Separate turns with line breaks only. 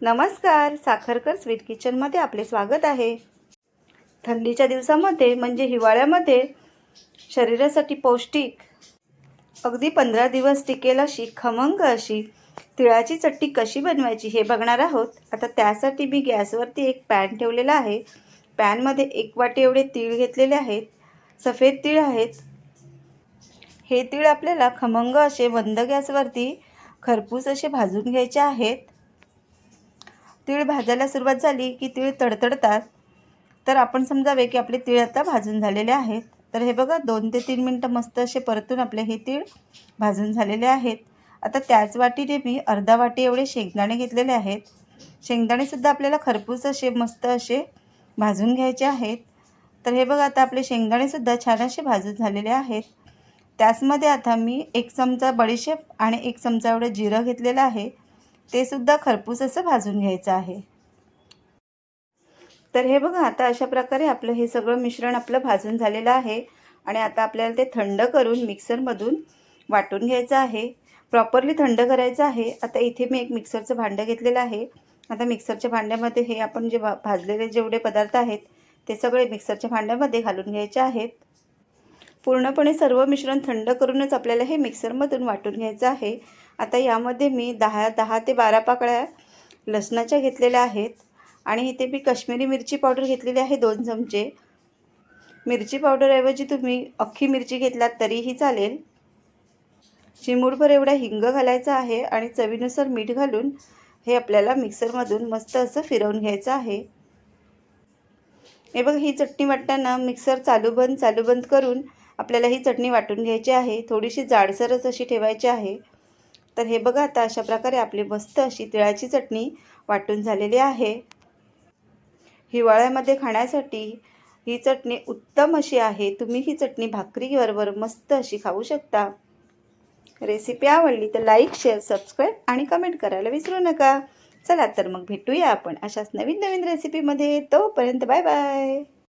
नमस्कार, साखरकर स्वीट किचनमध्ये आपले स्वागत आहे। थंडीच्या दिवसामध्ये म्हणजे हिवाळ्यामध्ये शरीरासाठी पौष्टिक अगदी 15 दिवस टिकेल अशी खमंग अशी तिळाची चटणी कशी बनवायची हे बघणार आहोत। आता त्यासाठी मी गॅसवरती एक पॅन ठेवलेला आहे। पॅनमध्ये 1 वाटी एवढे तीळ घेतलेले आहेत। सफेद तीळ आहेत। हे तीळ आपल्याला खमंग असे मंद गॅसवरती खरपूस असे भाजून घ्यायचे आहेत। तीळ भाजायला सुरुवात झाली की तीळ तडतडतात, तर आपण समजावे की आपले तीळ आता भाजून झालेले आहेत। तर हे बघा 2 ते 3 मिनिटं मस्त असे परतून आपले हे तीळ भाजून झालेले आहेत। आता त्याच वाटीने मी अर्धा वाटी एवढे शेंगदाणे घेतलेले आहेत। शेंगदाणे सुद्धा आपल्याला खरपूस असे मस्त असे भाजून घ्यायचे आहेत। तर हे बघा आता आपले शेंगदाणे सुद्धा छान असे भाजून झालेले आहेत। त्याचमध्ये आता मी 1 चमचा बडीशेप आणि 1 चमचा एवढे जिरं घेतलेलं आहे। ते सुद्धा खरपूस असं भाजून घ्यायचं आहे। तर हे बघा आता अशा प्रकारे आपलं हे सगळं मिश्रण आपलं भाजून झालेलं आहे आणि आता आपल्याला ते थंड करून मिक्सरमधून वाटून घ्यायचं आहे। प्रॉपरली थंड करायचं आहे। आता इथे मी एक मिक्सरचं भांडं घेतलेलं आहे। आता मिक्सरच्या भांड्यामध्ये हे आपण जे भाजलेले जेवढे पदार्थ आहेत ते सगळे मिक्सरच्या भांड्यामध्ये घालून घ्यायचे आहेत। पूर्णपणे सर्व मिश्रण थंड करूनच आपल्याला हे मिक्सरमधून वाटून घ्यायचं आहे। आता यामध्ये मी 10 ते 12 पाकळ्या लसणाच्या घेतलेल्या आहेत आणि इथे मी काश्मीरी मिरची पावडर घेतलेली आहे 2 चमचे। मिरची पावडरऐवजी तुम्ही अख्खी मिरची घेतलात तरीही चालेल। चिमूटभर एवढा हिंग घालायचा आहे आणि चवीनुसार मीठ घालून हे आपल्याला मिक्सरमधून मस्त असं फिरवून घ्यायचं आहे। हे बघा ही चटणी वाटताना मिक्सर चालू बंद करून आपल्याला ही चटणी वाटून घ्यायची आहे। थोडीशी जाडसरच अशी ठेवायची आहे। तर हे बघा आता अशा प्रकारे आपली मस्त अशी तिळाची चटणी वाटून झालेली आहे। हिवाळ्यामध्ये खाण्यासाठी ही चटणी उत्तम अशी आहे। तुम्ही ही चटणी भाकरीबरोबर मस्त अशी खाऊ शकता। रेसिपी आवडली तर लाईक, शेअर, सबस्क्राईब आणि कमेंट करायला विसरू नका। चला तर मग भेटूया आपण अशाच नवीन रेसिपीमध्ये। तोपर्यंत बाय बाय।